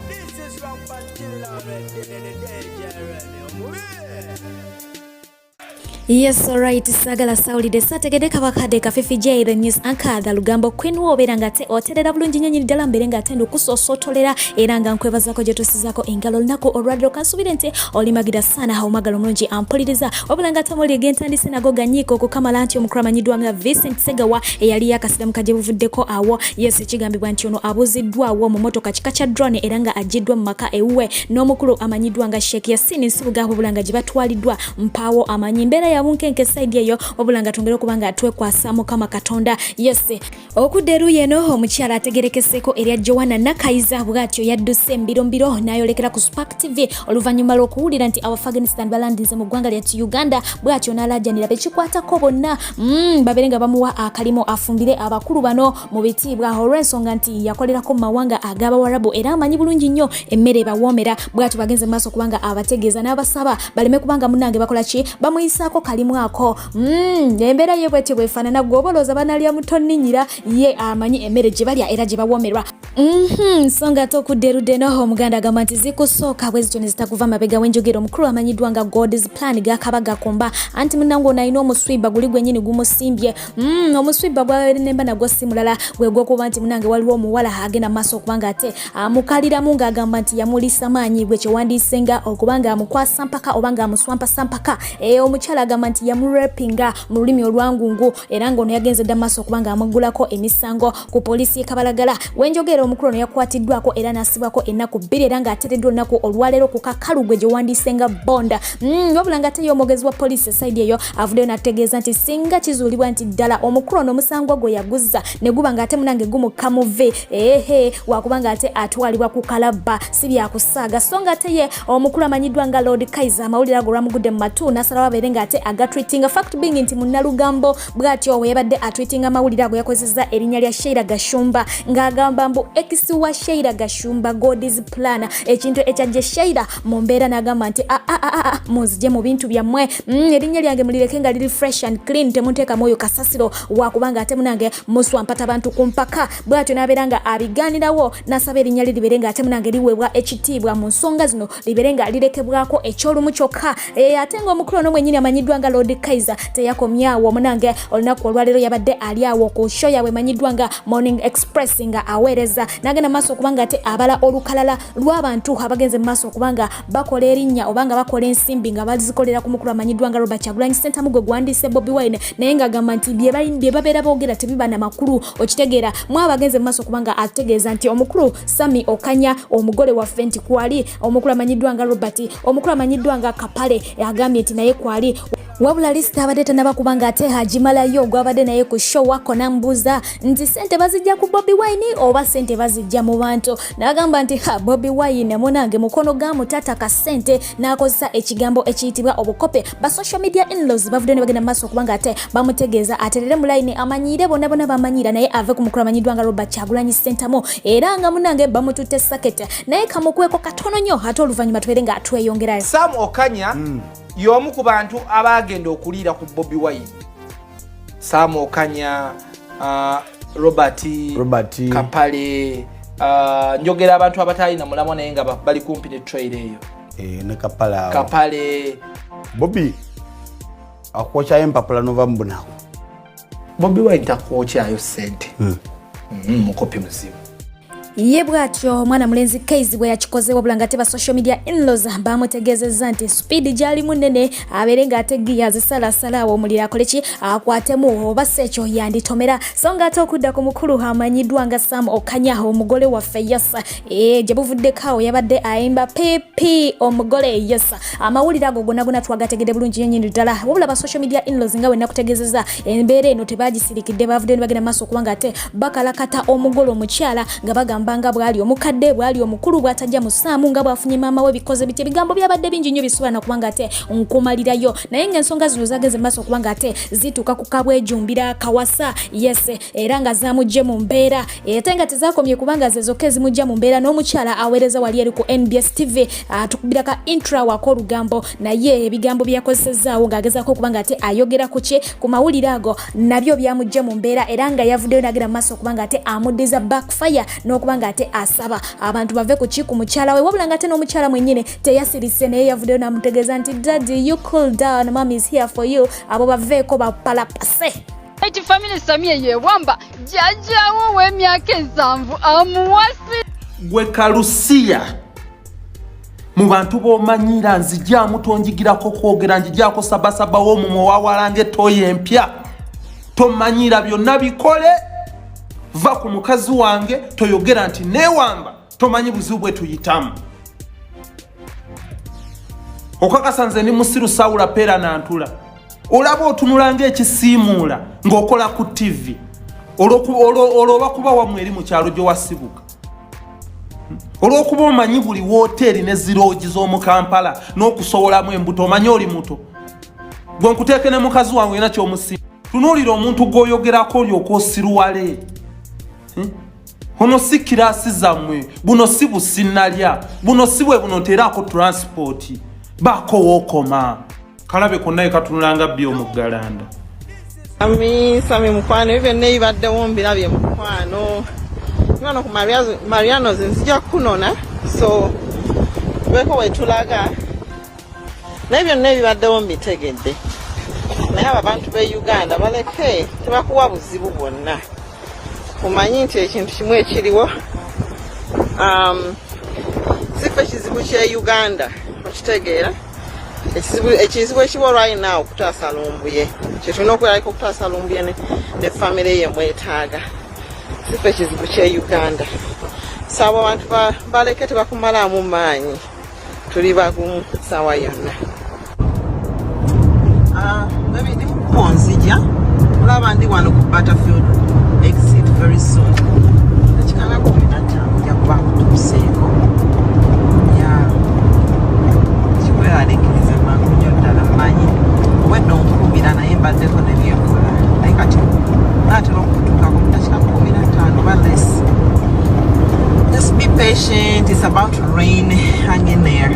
This is from Patilla Yes, alright, sagala sawulide sategede kabakade kafifi J the news anchor the lugambo queen wobera ngate oterera bulungi nyenyi ddala mbere ngate ndukusosotolera era nga nkwebazako gye tosizako engalo lunaku olwadde kansubire nti olimagira sana haumagalo mulungi ampuliriza wabula ngate muli gentandise nago ganyiko okukamala nti omukramanyidwa nga Vincent Segawa eyali yakasiramu kaje buvuddeko awo yes ekigambibwa nti ono abuziddwa awo mu motoka kika kya drone era nga ajiddwa mu maka ewuwe n'omukulu amanyidwa nga Sheikh Yasin Nsibuga wabula gye batwaliddwa mpawo amanyi mbera ya bunkenke side eyo wabula nga tongera kubanga atwekwasa kama Katonda yes okuderu yeno omukyala ategerekeseko erya Joanna Nakaiza bwatyo yadduse mbiro nayolekera ku Spark TV oluvanyuma lw'okuwulira nti Afghanistan balandinze mu ggwanga lya Uganda bwatyo nalajjanira bekikwatako bonna baberenga bamuwa akalimo afumbire abakulu bano mu bitibwa olw'ensonga nti yakolerako mu mawanga ag'Abawarabu era amanyi bulungi nnyo emmere bawomera bwatyo bagenze maaso kubanga abategeeza n'abasaba baleme kubanga munnange bakola ki bamuyisaako kalimu ako embeera ye bwetyo bwefaanana gw'obolooza banalya mutonninyira ye amanyi emmere gye balya era gye bawomerwa nsonga tokuddeerudde noho omuganda agamba nti zikusooka bwe zityo ne zitakuva mabega w'enjogera omukulu amanyiddwa nga God's plan gakaba gakomba anti munnange ono alina omuswiba guli gwennyini gumusimbye omuswiba gwanemba nagwo si mulala gwe gw'okuba nti munnange waliwo omuwala agenda maaso okubanga ate amukaliramu ng'agamba nti yamulisa maanyi gwe kyewandiisenga okubanga amukwasa mpaka oba nga amuswampasa mpaka omukyala agamba nti yamurepinga mu lulimi olwangungu era ng'ono yagenze dda maaso okubanga amugulako emisango ku poliisi Kabalagala wenjogera omukulu ono yakwatiddwako era nasibwako ennaku 2 era ng'ateereddwa olunaku olwaleero ku kakalu gwe gye wandiisenga bonda wabula nga ate omwogezi wa poliisi side eyo avuddeyo n'ategeeza nti singa kizuulibwa nti ddala omukulu ono omusango gwe yaguzza ne guba ng'ate munange gumukamuve wakubanga ate atwalibwa ku kalabba si byakusaaga so nga ate ye omukulu amanyiddwa nga Lord Kayz amawulire ago lwamugudde mu matu n'asalawo abeere ng'ate agatweetinga fact being nti munnalugambo bw'atyo we yabadde atweetinga amawulire ago yakozesa erinnya lya Sheila Gashumba ng'agamba mbu ex wa Sheila Gashumba God's plan ekintu ekyajje Sheila mu mbeera n'agamba nti muzije mu bintu byammwe erinnya lyange mulireke nga liri fresh and clean temunteeka mwoyo kasasiro wakubanga ate munange muswampata abantu ku mpaka bw'atyo n'abeera nga abigaanirawo n'asaba erinnya libeere ng'ate munange liweebwa ekitiibwa mu nsonga zino libeere nga lirekebwako ekyolumu kyokka ate ng'omukulu ono mwennyini amanyiddwa nga Lord Kayz teyakomyawo munange olunaku olwaleero yabadde ali awo ku show yawe emanyiddwa nga Morning Express nga aweereza n'agenda maaso okubanga ate abala olukalala lw'abantu abagenze maaso okubanga bakola erinnya oba nga bakola ensimbi nga bazikolera ku mukulu amanyiddwa nga Robert Kyagulanyi Ssentamu gwe gwandiise Bobi Wine naye ng'agamba nti bye babeera boogera tebiba na makulu okitegeera mwe abagenze maaso okubanga ategeeza nti omukulu Sammy Okanya omugole waffe nti kwali omukulu amanyiddwa nga Robert omukulu amanyiddwa nga Kapale agambye nti naye kwali wabula lisita abadde tanabakubanga ate hajimalayo gwabadde naye ku show wako nambuuza nti sente bazijja ku Bobi Wine oba sente bazijja mu bantu n'agamba nti Bobi Wine munange mukono ga mutata ka sente n'akozesa ekigambo ekiyitibwa obukopi ba social media in-laws bavudde ne bagenda maaso okubanga ate bamutegeeza aterere mu line amanyiire bonna bamanyira naye ave ku mukulu amanyiddwa nga Robert Kyagulanyi Ssentamu era nga munange bamututte sakete naye kamukweko katono nnyo ate oluvannyuma tubeere nga tweyongerayo Sam Okanya y'omu ku bantu abagenda okuliira ku Bobi Wine Sam Okanya Robert Kapale njogera abantu abatalina mulamwa naye nga bali kumpi ne trail eyo ne Kapale Bobi akwokya empapula nova mbunako Bobi Wine takwokyayo sente mukopi muzimu ye bwatyo omwana mulenzi Kayz bwe yakikoze wabula nga te ba social media in-laws bamutegeezezza nti speed gyali munene abeere ng'ate giya zisalasalawo omuliro akoleki akwatemu oba si ekyo yanditomera so ng'ate okudda ku mukulu amanyiddwa nga Sam Okanya omugole waffe yasa gye buvuddeko yabadde ayimba pipi omugole yasa amawulire ago gonna twagategedde bulungi nnyini ddala wabula ba social media in-laws nga bwe nakutegeezezza embeera eno tebagisirikidde bavudde ne bagenda maaso okuba ng'ate bakalakata omugole omukyala nga bagamba banga bwali omukadde bwali omukulu bwatajja musaamu nga bwafunye maama we bikoze biti bigambo byabadde bingi nnyo bisobola kubanga ate nkumalirayo naye ng'ensonga zino zageze maaso kubanga ate zituuka ku kabwejumbira kawasa yes era nga zamujje mu mbeera ate nga tezakomye kubanga ze zokka ezimujja mu mbeera n'omukyala aweereza wali eri ku NBS TV atukubira ka intra wako olugambo naye ebigambo byakozesezaawo ng'agezaako kubanga ate ayogera ku kye ku mawulire ago nabyo byamujja mu mbeera era nga yavuddeyo n'agenda maaso kubanga ate amuddiza backfire n'okubanga kubanga ate asaba abantu bave ku kiku mukyala we wabula nga ate n'omukyala mwennyine teyasirise naye yavuddeyo n'amutegeeza nti daddy you cool down mom is here for you abo baveeko bapalapase eti family Sammy yewamba jajjawo w'emyaka 7 amuwasi gwe Kalusiya mu bantu b'omanyira nzijjamu tonjigirako kwogera njijjako sabasaba w'omumwe wawalange toyo empya tomanyira byonna bikole va ku mukazi wange toyogera nti newamba tomanyi buzibu bwe tuyitamu okakasa nze ni musiru Sawula Peera Nantula olaba otunula ng'ekisiimuula ng'okola ku TV olwoba kuba wamwe eri mu kyalo gye wasibuka olw'okuba omanyi buli wooteri ne ziroogi z'omu Kampala n'okusowolamu embuto omanyi oli muto gwe nkuteeke ne mukazi wange ena ky'omusinga tunuulira omuntu gw'oyogerako olyoka osiruwale ono si kiraasi zammwe buno si businnalya buno si bwe buno nteeraako transport baako wookoma kalabe konnaye katunulanga byo mu Galanda Sammy mukwano ebyo byonna ebibaddewo mbirabye mukwano ngano ku Mariano nzija kunona so beko wetulaga naye byonna ebibaddewo mbitegedde naye abantu be Uganda baleke tebakuwa buzibu bwonna kumanyi nti ekintu kimu ekiriwo sifa ekizibu kye Uganda okitegeera ekizibu ekiwo right now okutaasa lumbuye kyetulina okwerabika okutaasa lumbuye ne famire ye mwetaaga sifa ekizibu kye Uganda saawa abantu baleke tebakumalamu maanyi tuli bagumu saawa yonna ndi mukubo nzija olaba ndi wano ku Butterfield exit very soon ekikanga 15 nja kuba nkutuuseeko kikweralikiriza mangu nnyo ddala mmanyi obwedde onkubira naye mbaddeko nebyenkola naye kati naatera okutuukako mu dakiika 15 ba less. Just be patient, it's about to rain, hang in there.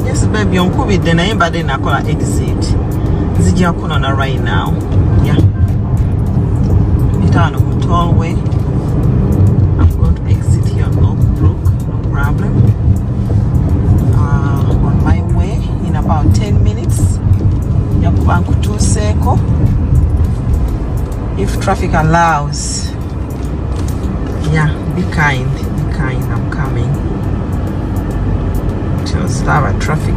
Yes baby, onkubidde naye mbadde nakola exit nzija kunona right now. Yeah, mitano mu tollway. I'm going to exit here on Oakbrook, no problem. On my way in about 10 minutes. Yakuba nkutuuseeko if traffic allows. Yeah, be kind, I'm coming. To start traffic.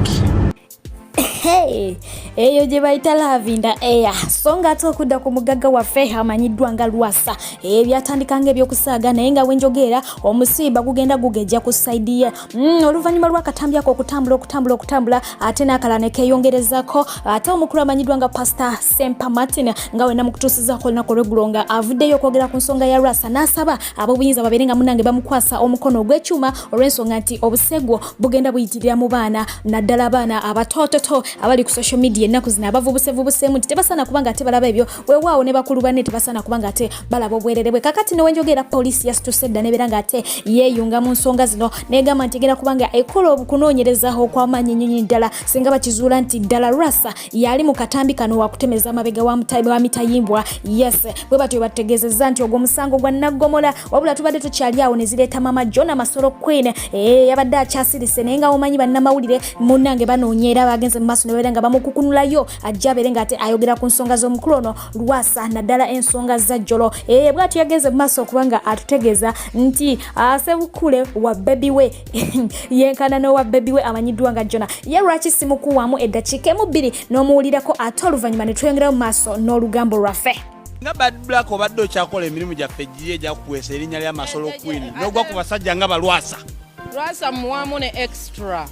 Hey, eyo gye bayita lavinda eya songa ate okudda ku mugagga waffe amanyiddwa nga Lwasa ebyatandikanga ebyokusaaga naye nga wenjogeera omusiiba gugenda gugejja ku saidi ye oluvannyuma lw'akatambyako okutambula ate n'akalala ne keeyongerezako ate omukulu amanyiddwa nga Pastor Sempa Martin nga wena mukutuusizaako olunaku olw'eggulo nga avuddeyo okwogera ku nsonga ya Lwasa n'asaba ab'obuyinza babeere nga munnange bamukwasa omukono ogw'ekyuma olw'ensonga nti obusegwo bugenda buyitirira mu baana naddala abaana abatoototo abali ku social media ennaku zino abavubuseemu nti tebasaana kubanga ate balaba ebyo weewaawo ne bakulu banne tebasaana kubanga ate balaba obwerere bwe kakati newenjogera poliisi yasituse dda nebeera nga ate yeeyunga mu nsonga zino negamba nti egenda kubanga ekola okunoonyerezaho okw'amaanyi nnyinyi ddala singa bakizuula nti ddala Lwasa yali mu katambi kano wakutemeza amabega wa mitayimbwa yes bwe batyo bategeezezza nti ogwo musango gwa naggomola wabula tubadde tukyali awo ne zireeta mama Jona Masolo Queen yabadde akyasirise naye nga omanyi bannamawulire munnange banoonyeera bagenze mu maaso nebeera nga bamukukunulayo ajja abeere nga ate ayogera ku nsonga z'omukulu ono Lwasa naddala ensonga za jjolo bw'atyo yagenze mu maaso okubanga atutegeeza nti Sebukule wa baby we yenkana n'owa baby we amanyiddwa nga Jona ye lwaki simukuwamu eddakiika emu-bbiri n'omuwulirako ate oluvannyuma ne tweyongerayo mu maaso n'olugambo lwaffe nga Bad Black obadde okyakola emirimu gyaffe egiye egyakukwesa erinnya lya Masolo Queen n'ogwa ku basajja nga balwasa Lwasa muwamu ne extra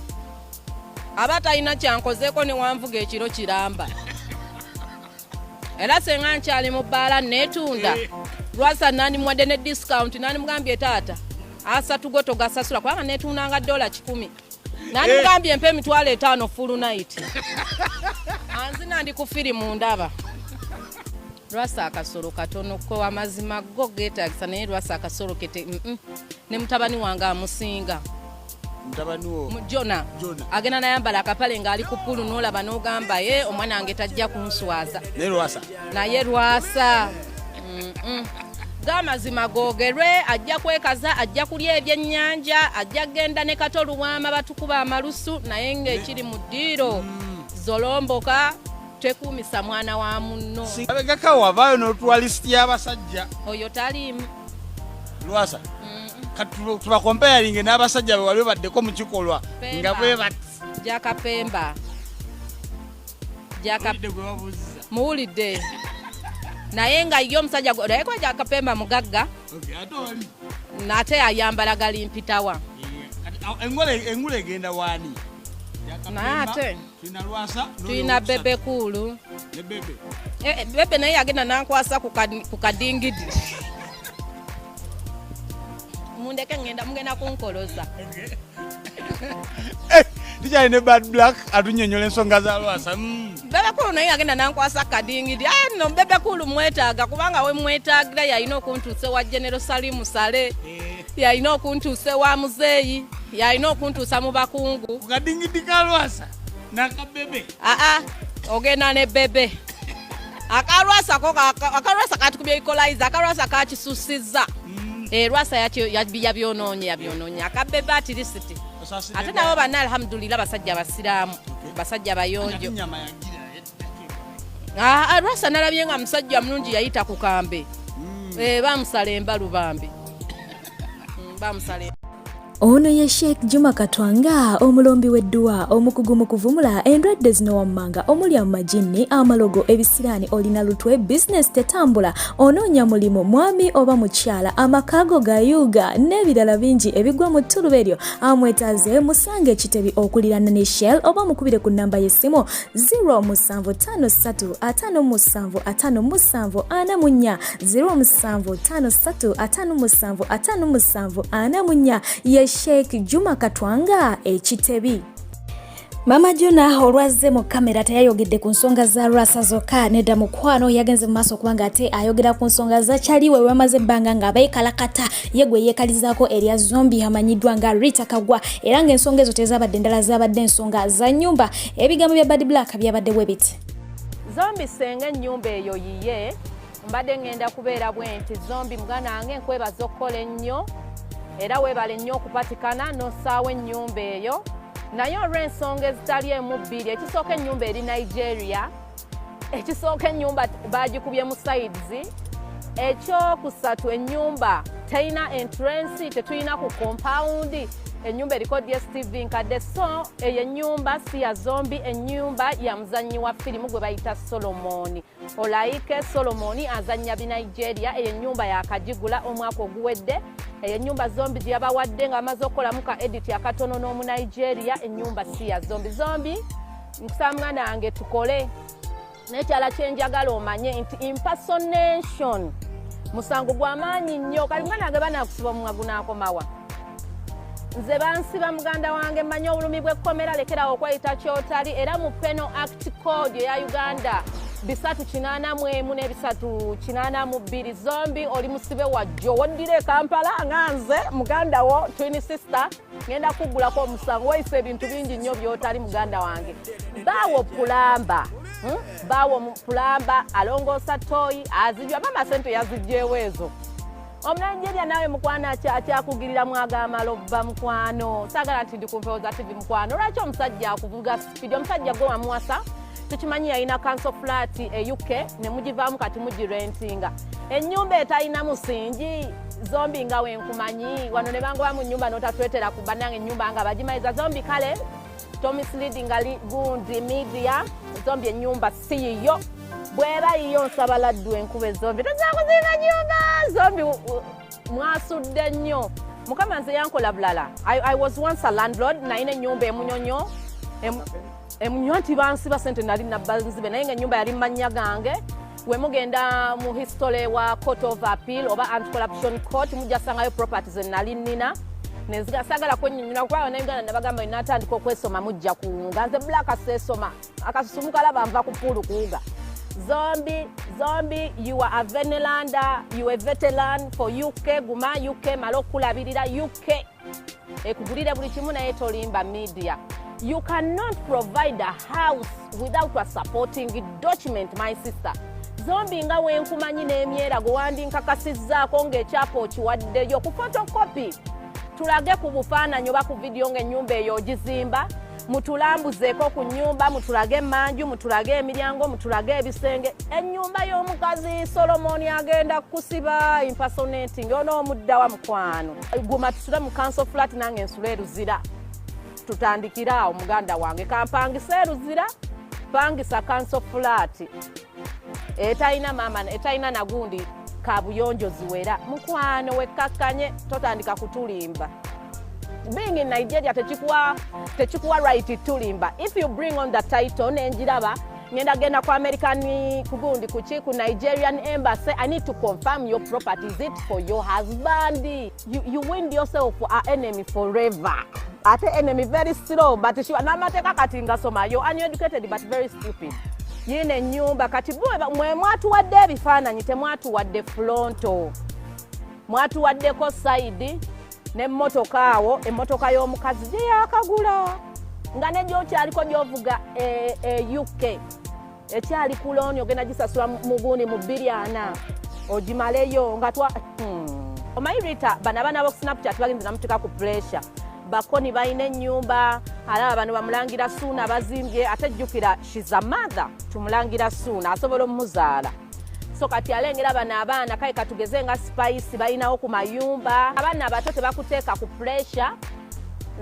aba talina kyankozeeko ne wanvuga ekiro kiramba era senga nkyali mu bbaala neetunda Lwasa nandimuwadde ne discount nandimugambye taata asatu go togasasula kubanga neetundanga $10 nandimugambye mpa $5 full night anzina ndi ku firimu ndaba Lwasa akasolo katono ko amazima go geetagisa naye Lwasa akasolo kete ne mutabani wange amusinga mutabani wo Jona agenda nayambala akapale ngali ku pulu n'olaba n'ogamba ye omwana wange tajja kunswaza ne Lwasa naye Lwasa Gamazima googerwe ajja kwekaza ajja kulya ebyennyanja ajja genda ne katoluwama batukuba amalusu naye ng'ekiri mu ddiiro zolomboka tekuumisa mwana wa munno abegaka wavaayo n'otuwa lisiti y'abasajja oyo taliimu Lwasa tubakompeyalinge n'abasajja be wali baddeko mu kikolwa nga bwe bati jakapemba muwulidde naye nga yo omusajja naye kwa jakapemba mugagga nate ayambala galimpitawa engule egenda waani nate tuyina bebe kulu ne bebe bebe naye yagenda nankwasa ku kadingidi mundeke mugenda kunkoloza tikyali ne bad black atunyonyola ensonga za Lwasa bebe kulu naye yagenda nankwasa kadingidi no bebe kulu mwetaaga kubanga we mwetaagira yalina okuntuusa wa General Salimu Sale yalina okuntuusa wa muzeeyi yalina okuntuusa mu bakungu ku kadingidi ka Lwasa nakabebe ogenda ne bebe akalwasa katukubya equalizer akalwasa kakisusiza Lwasa yabyonoonye akabebe atirisiti ate nabo banna alhamdulillah basajja basiraamu basajja bayonjo Lwasa nalabye nga musajja mulungi yayita ku kambe bamusala embalu bambi bamusala ono ye Sheikh Juma Katwanga omulombi w'edduwa omukugu mu kuvumula endwadde zino wammanga omuli amajini amalogo ebisiraani olina lutwe business tetambula onoonya mulimu mwami oba mukyala amakaago gayuuga n'ebirala bingi ebigwa mu ttuluba eryo amwetaaze musange ekitebi okulirana ne Shell oba mukubire ku nnamba y'essimu 07535575744 07535575744 ye Sheikh Juma Katwanga ekitebi. Mama Juna olwazze mu kamera teyayogedde ku nsonga za Lwasa zokka nedda mukwano yagenze mu maaso kubanga ate ayogera ku nsonga za kyaliwe wamaze ebbanga nga beekalakata yegwe yeekalizaako erya zombi amanyiddwa nga Rita Kagwa era ng'ensonga ezo tezabadde endala zabadde ensonga za nnyumba ebigambo bya Bad Black byabadde bwe biti. Zombi senga ennyumba eyo yiye mbadde ngenda kubeera bwenti zombi mugana wange nkwebaza okukola ennyo era weebale nnyo okupatikana n'ossaawo ennyumba eyo naye olw'ensonga ezitali emu bbiri ekisooka ennyumba eri Nigeria ekisooka ennyumba baagikubye mu sides ekyokusatu ennyumba terina entrance tetulina ku compound ennyumba eriko DSTV nkadde so eyo ennyumba si ya zombi ennyumba ya muzannyi wa firimu gwe bayita Solomoni olaike Solomoni azannya bi Nigeria eyo ennyumba yakagigula omwaka oguwedde eyo ennyumba zombi gye yabawadde nga bamaze okukolamu ka edit akatono n'omu Nigeria ennyumba si ya zombi nkusaba mwana wange tukole n'ekyala kyenjagala omanye nti impersonation musango gw'amaanyi nnyo kali mwana wange banaakusiba omumwa gunaakomawa nze bansiba muganda wange mmanyi obulumi bw'ekkomera lekerawo okweyita kyotali era mu Penal Act Code eya Uganda 381 ne 382 zombi oli musibe wajjo woddire Kampala nga nze muganda wo twin sister ngenda kugulako omusango weyise ebintu bingi nnyo byotali muganda wange bawo pulamba alongoosa toyi azijwa mama sente yazijjeewo ezo Omunanjeria nawe mukwana akyakugirira mwagama lobba mukwano sagala nti ndi kumpeoza TV mukwano lwaki omusajja akuvuga speed omusajja gwe wamuwasa tukimanyi yalina council flat e UK ne mugivaamu kati mugirentinga ennyumba etalina musingi zombi nga wenkumanyi wano ne bangoba mu nnyumba n'otatwetera ku bannange ennyumba nga bagimayiza zombi kale tomisleading gundi media zombi ennyumba si yiyo bweba yiyo nsaba laddu enkuba ezombi tozakuzinga nnyumba zombi mwasudde nnyo mukama nze yankola bulala I was once a landlord nayina ennyumba emunyonyo emunyonyo nti bansiba sente nali nabbanzibe naye nga ennyumba yali mannya gange we mugenda mu history wa court of appeal oba anti-corruption court mujasangayo properties nali nina nezgasagala kwennyunyula kuba na Uganda nabagamba inatandika okwesoma mujja kuwunga nze black asesoma akasusumuka laba nva ku pulu kuwuga Zombi, you are a Venelander, you are a veteran for UK, guma UK, malokula birira UK. Ekugulira buli kimu naye tolimba media. You cannot provide a house without a supporting document, my sister. zombi nga wenkumanyi n'emyera gwe wandinkakasizzaako ng'ekyapa okiwaddeyo ku fotokopi tulage ku bufaananyi oba ku vidiyo ng'ennyumba eyo ogizimba mutulambuzeeko ku nnyumba mutulage emanju mutulage emiryango mutulage ebisenge ennyumba y'omukazi Solomoni agenda kusiba impersonating onoomuddawa mukwano guma tusule mu council flat nange ensula eruzira tutandikira awo muganda wange kampangisa eruzira pangisa council flat etalina mama etalina nagundi kabuyonjo ziwera mukwano wekkakkanye totandika kutulimba. Being in Nigeria techikuwa right tulimba. If you bring on the title nenjiraba ngenda genda ku American kugundi ku Nigerian embassy, I need to confirm your property. Is it for your husband? You win yourself an enemy forever. Ate enemy very slow but she namateka katinga soma yo uneducated but very stupid. Yine nyumba kati mwe mwatu wadde ebifaananyi temwatu wadde fronto. Mwatu wadde ko side n'emmotoka awo emmotoka y'omukazi gye yakagula nga ne gyokyaliko gyovuga UK ekyali ku looni ogenda gisasula muguuni mu $2 ogimaleyo nga omayirita bano abaana bo Snapchat bagenze namuteeka ku pressure bakoni balina ennyumba alaba bano bamulangira Suuna bazimbye ate jjukira she's a mother tumulangira Suuna asobola omuzaala so kati alengera bana abaana kale katugeze nga spice balinawo ku mayumba abaana abato tebakuteeka ku pressure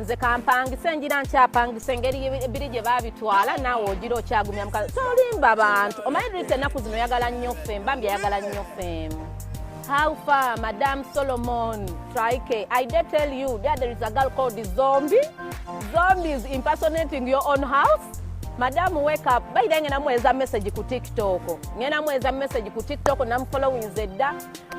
nze kampangise njira nkyapangise engeri ebiri gye babitwala naawe ogira okyagumya mukazi tolimba abantu omayirite ennaku zino yagala nnyo fem bambi yagala nnyo fem. How far, Madame Solomon? Trike. I did tell you that there is a girl called the Zombie. Zombie is impersonating your own house. Madam, wake up. By then, I'm going to message ku TikTok. I'm going to message ku TikTok and I'm following Zedda.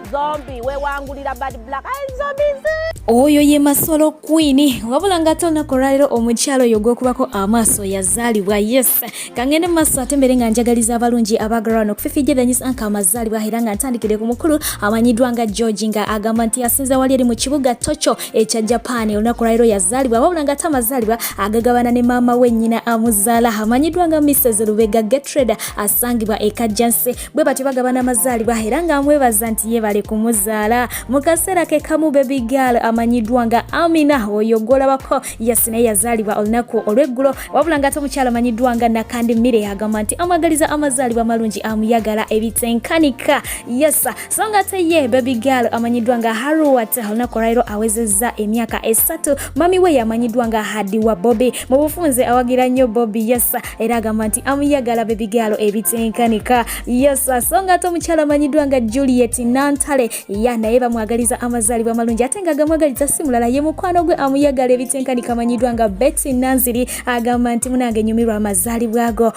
Zombie, we wangulira bad black. Ay, zombies. Oyo ye Masolo Queen. Wabula nga tolunako olwaliro omukyalo oyo gw'okubako amaaso yazaalibwa. Yes. Kangende maaso atembere nga njagaliza abalungi abagalano okufifijja the news anka amazaalibwa era nga ntandikire ku mukulu amanyiddwa nga George nga agamba nti yasinza wali eri mu kibuga Tokyo ekya Japan olunaku olwaliro yazaalibwa. Wabula nga tamazaalibwa agagabana ne maama we nnyina amuzaala amanyiddwa nga Mrs. Lubega Getreda asangibwa e Kajjanse bwe batyo bagabana amazaalibwa era nga amwebaza nti yebale kumuzaala mu kaseera ke kamu baby girl amanyiddwa nga Amina oyo gw'olabako yasine yazaalibwa olunaku olw'eggulo wabula nga tomukyala amanyiddwa nga Nakandi Mire agamba nti amwagaliza amazaalibwa amalungi amuyagala ebitenkanika. Yes, so nga ate ye baby girl amanyiddwa nga Haruwat olunaku olwaliro awezezza emyaka 3 mami we yamanyiddwa nga Hadiwa Bobi mu bufunze awagira nnyo Bobi. Yes, era agamba nti amuyagala baby girl ebitenkanika. Yes, so nga ate omukyala amanyiddwa nga Juliet Nantale ya naye bamwagaliza amazaalibwa amalungi ate nga gamwagaliza si mulala ye mukwano gwe amuyagala ebitenkanika amanyiddwa nga Betty Nanziri agamba nti munange nyumirwa amazaalibwa ago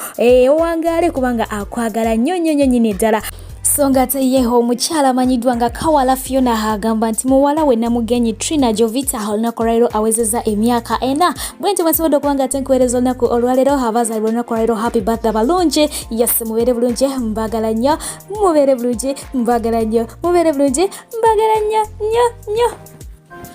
owangaale kubanga akwagala nnyo nyini ddala. So nga ate yeho omukyala amanyiddwa nga Kawala Fiona agamba nti muwala we namugenyi Trina Jovita olunaku olwaliro awezezza emyaka 4 bwenti mwasobodde okuba nga ate nkuweereza olunaku olwaliro abazaalibwa olunaku olwaliro happy birthday balungi. Yes, mubeere bulungi mbagala nnyo mubeere bulungi mbagala nnyo mubeere bulungi mbagala nnyo nnyo.